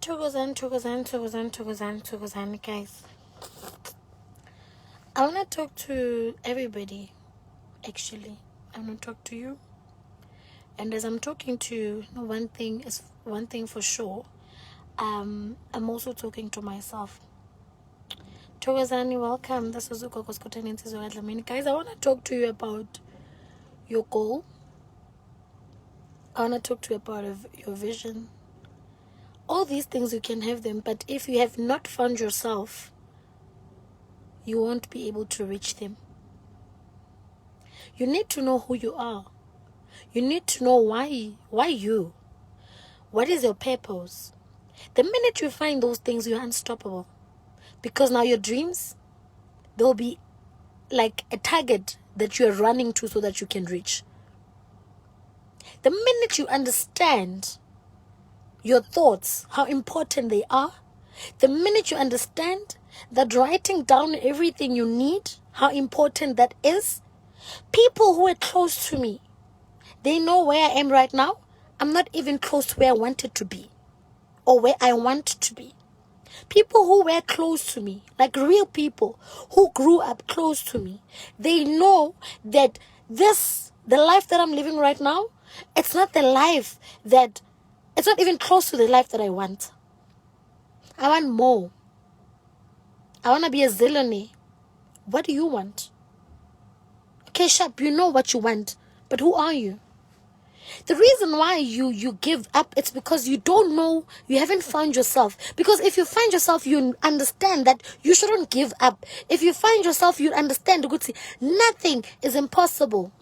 Thokozani, guys. I want to talk to everybody, actually. I want to talk to you. And as I'm talking to you, one thing for sure. I'm also talking to myself. Thokozani, welcome. This is Gogo, Skhotheni. Guys, I want to talk to you about your goal. I want to talk to you about your vision. All these things, you can have them, but if you have not found yourself, you won't be able to reach them. You need to know who you are. You need to know why you. What is your purpose? The minute you find those things, you're unstoppable. Because now your dreams, they'll be like a target that you're running to so that you can reach. The minute you understand your thoughts, how important they are, the minute you understand that writing down everything you need, how important that is, people who are close to me, they know where I am right now. I'm not even close to where I wanted to be or where I want to be. People who were close to me, like real people who grew up close to me, they know that the life that I'm living right now, it's not even close to the life that I want. I want more. I want to be a zillionaire. What do you want? Okay, Sharp, you know what you want, but who are you? The reason why you give up, it's because you don't know, you haven't found yourself. Because if you find yourself, you understand that you shouldn't give up. If you find yourself, you understand, nothing is impossible.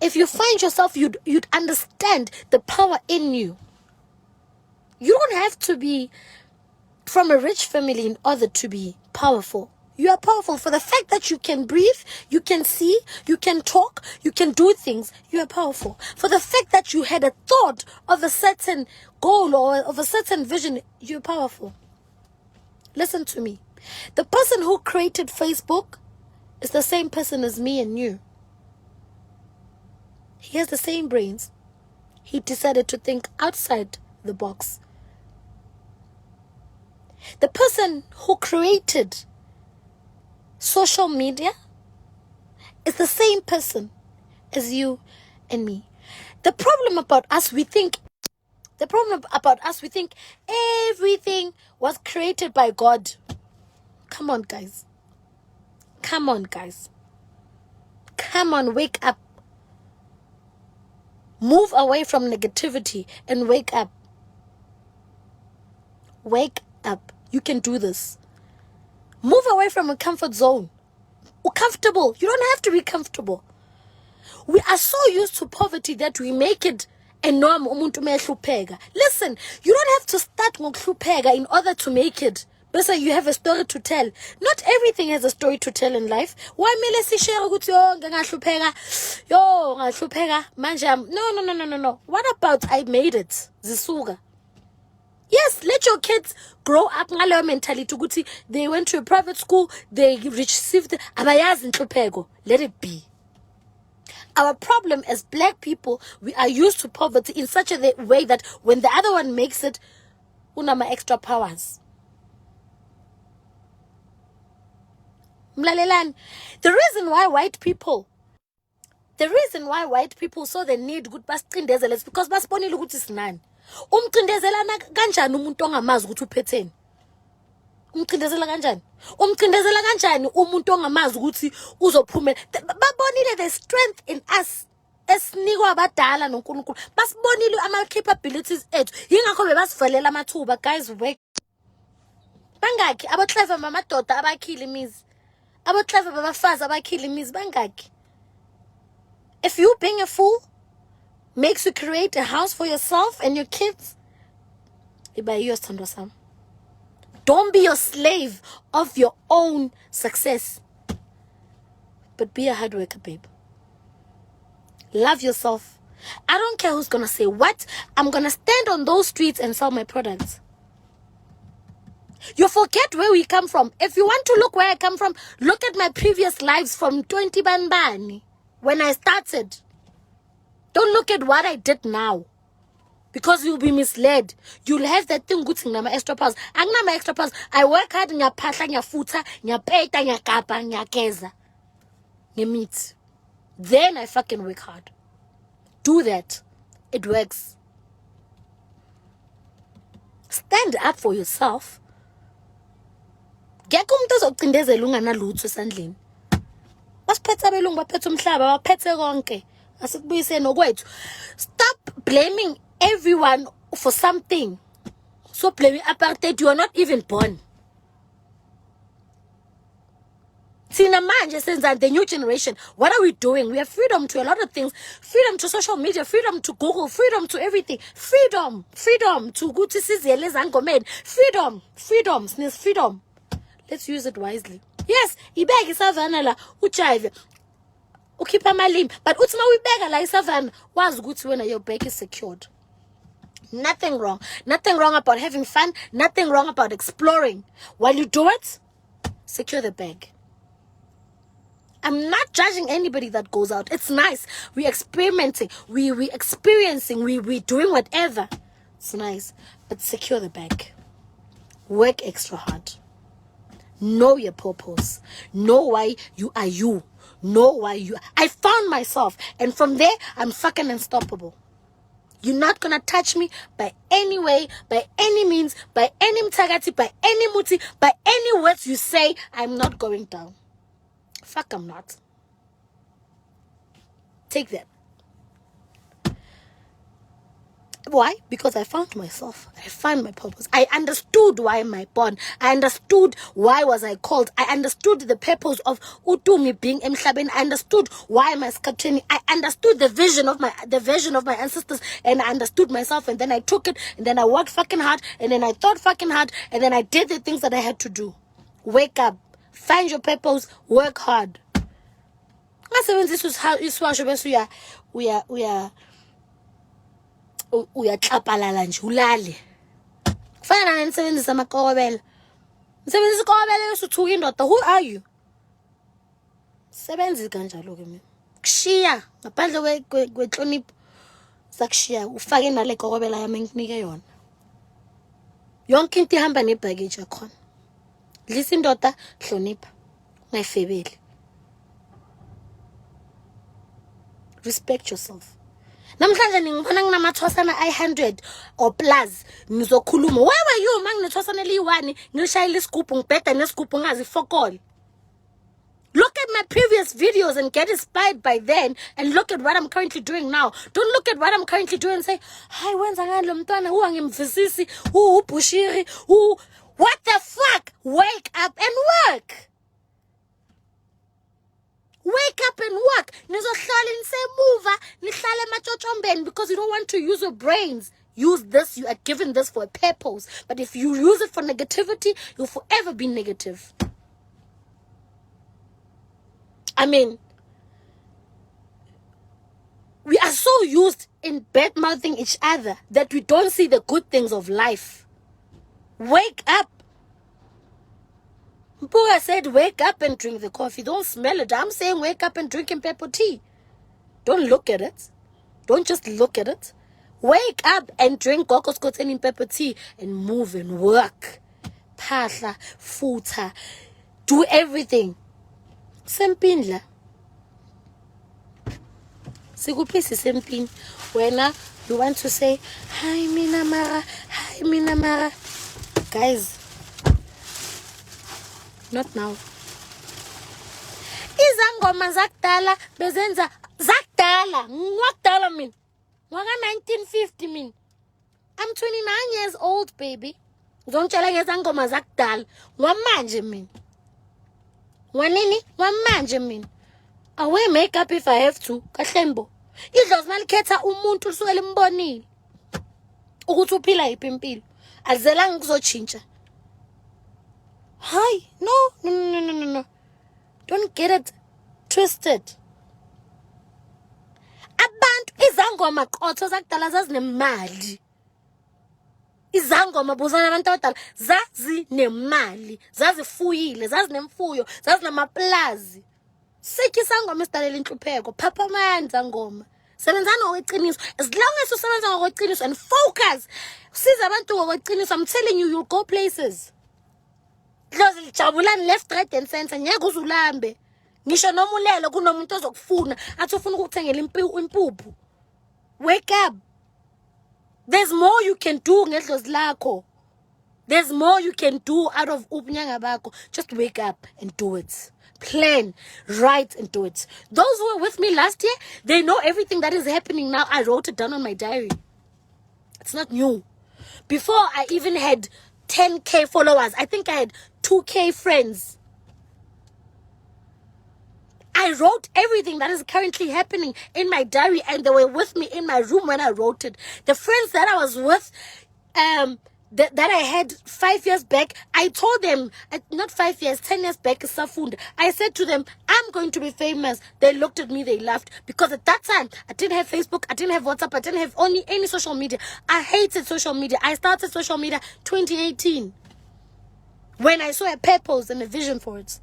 If you find yourself, you'd understand the power in you. You don't have to be from a rich family in order to be powerful. You are powerful for the fact that you can breathe, you can see, you can talk, you can do things. You are powerful. For the fact that you had a thought of a certain goal or of a certain vision, you're powerful. Listen to me. The person who created Facebook is the same person as me and you. He has the same brains. He decided to think outside the box. The person who created social media is the same person as you and me. The problem about us, we think everything was created by God. Come on, guys. Come on, wake up. Move away from negativity and wake up. Wake up. You can do this. Move away from a comfort zone. Comfortable. You don't have to be comfortable. We are so used to poverty that we make it a norm. Listen, you don't have to start ngokuhlupheka in order to make it. But you have a story to tell. Not everything has a story to tell in life. Why mele si share ukuthi ngahlupheka manje? No. What about I made it? Zisuga. Yes, let your kids grow up ngaleyo mentality ukuthi they went to a private school, they received abayazi inhlupheko. Let it be. Our problem as black people, we are used to poverty in such a way that when the other one makes it, unama extra powers. Mlalelani, the reason why white people saw the need good basicindezela is because basibonile ukuthi sinani. Umcindezelana kanjani umuntu ongamazi ukuthi uphetheni? Umcindezela kanjani? Umcindezela kanjani umuntu ongamazi ukuthi uzophumela? Babonile the strength in us. Esinikwa abadala noNkulunkulu. Basibonile ama capabilities ethu. Yingakho bebasivalela amathuba, guys, work. Bangaki abaclever mamadoda abakhila imizi? Abaclever babafazi abakhila imizi bangaki? If you being a fool makes you create a house for yourself and your kids, don't be a slave of your own success, but be a hard worker, babe. Love yourself. I don't care who's gonna say what. I'm gonna stand on those streets and sell my products. You forget where we come from. If you want to look where I come from, look at my previous lives from 20 Bandani when I started. Don't look at what I did now. Because you'll be misled. You'll have that thing good thing, extra pause. My extra pause. I work hard, nyapahla, nyafuta, nyapeta, nyakapa, nyakeza. Meat. Then I fucking work hard. Do that. It works. Stand up for yourself. Ngekho umuntu ozokucindezela unganalutho esandleni. Basiphethe abelungu baphethe umhlaba baphethe konke. Asikubuyise nokwethu. Stop blaming everyone for something. So blaming apartheid, you are not even born. Sina manje senza the new generation. What are we doing? We have freedom to a lot of things. Freedom to social media, freedom to Google, freedom to everything. Freedom to go to sizele zangomeni. Freedom, snis freedom. Let's use it wisely. Yes, ibeke isavana la uchive. Ukhipha malimi, but uthi mawibeka la isavana wazi ukuthi wena your bag is secured. Nothing wrong. Nothing wrong about having fun. Nothing wrong about exploring. While you do it, secure the bag. I'm not judging anybody that goes out. It's nice. We're experimenting. We're experiencing. We're doing whatever. It's nice. But secure the bag. Work extra hard. Know your purpose. Know why you are you. Know why you are. I found myself. And from there, I'm fucking unstoppable. You're not gonna touch me by any way, by any means, by any mtagati, by any muti, by any words you say. I'm not going down. Fuck, I'm not. Take that. Why? Because I found myself. I found my purpose. I understood why am I born. I understood why was I called. I understood the purpose of Utumi being Emhlabeni. I understood why am I Skhotheni. I understood the vision of my ancestors, and I understood myself, and then I took it, and then I worked fucking hard, and then I thought fucking hard, and then I did the things that I had to do. Wake up. Find your purpose. Work hard. This is how we are uyaxapalala nje ulale kufana nensebenzisa amakobela msebenzisa ikobela yosuthuka indoda. Who are you? Sebenzi kanjalo ke mina kushiya ngaphandle kwehlonipho sakushiya ufake nale kokobela yami ngikunike yona yonke into ihamba nebaggage yakho. Lisa indoda hlonipha ungayifebeli. Respect yourself. Namhlanje ngibona nginamathwasana i100 or plus ngizokhuluma. Where were you manginethwasana eli1 ngilishayile isigubhu ngibheda nesigubhu ngazi fokol. Look at my previous videos and get inspired by then, and look at what I'm currently doing now. Don't look at what I'm currently doing and say, "Hi, wenza ngani lo mntwana hu angimvisisi, hu ubushiri, hu what the fuck?" Wake up and work. Wake up and work. Nizohlala nisemuva, nihlale ematshotshombeni because you don't want to use your brains. Use this. You are given this for a purpose. But if you use it for negativity, you'll forever be negative. I mean, we are so used in bad-mouthing each other that we don't see the good things of life. Wake up. Mpuga said, wake up and drink the coffee. Don't smell it. I'm saying wake up and drink pepper tea. Don't look at it. Don't just look at it. Wake up and drink Gogo Skhotheni pepper tea and move and work. Phahla, futa, do everything. Sempinla. Sikupisi sempin. When you want to say, hi Minamara, hi Minamara. Guys, not now. Izangoma zakudala bezenza zakudala. Ngwakudala min. Wanga 1950 min. I'm 29 years old, baby. Ngizongitshela ngezangoma zakudala. Ngwamanje min. Wanini? Ngwamanje min. I wear makeup if I have to. Kahlembo. Idlozi malikhetha umuntu usukela imbonile. Ukuthi uphila yiphi impilo. Azelanga kuzotshintsha. Hi, no. Don't get it twisted. Abantu izangoma qotho zakudala zazinemali. Izangoma buzana abantu abadala zazinemali, zazifuyile, zazinemfuyo, zazinamaplazi. Sikhi isangoma isidalela inhlupheko. Phapha amanzi angoma. Sebenzani ngokweqiniso. As long as usebenza ngokweqiniso and focus. Siza abantu ngokweqiniso. I'm telling you, you'll go places. Dlozi lijabulani left, right and center. Ngeke uzulambe. Ngisho noma ulele kunomuntu ozokufuna athi ufuna ukukuthengela impuphu. Wake up. There's more you can do ngedlozi lakho. There's more you can do out of ubunyanga bakho. Just wake up and do it. Plan, write and do it. Those who were with me last year, they know everything that is happening now. I wrote it down on my diary. It's not new. Before I even had 10K followers, I think I had 2K friends. I wrote everything that is currently happening in my diary, and they were with me in my room when I wrote it. The friends that I was with, that I had 5 years back, I told them, not 5 years, 10 years back, I said to them, I'm going to be famous. They looked at me, they laughed. Because at that time, I didn't have Facebook, I didn't have WhatsApp, I didn't have any social media. I hated social media. I started social media 2018. When I saw a purpose and a vision for it.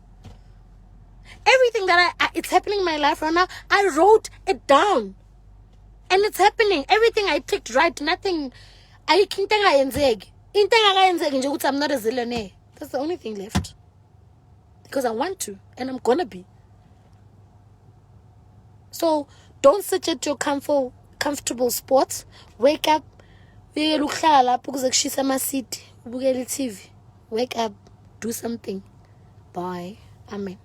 Everything that it's happening in my life right now, I wrote it down. And it's happening. Everything I ticked right, nothing. I'm not a zillionaire. That's the only thing left. Because I want to, and I'm gonna be. So don't sit at your comfortable spot. Wake up. Wake up. Do something. Bye. Amen.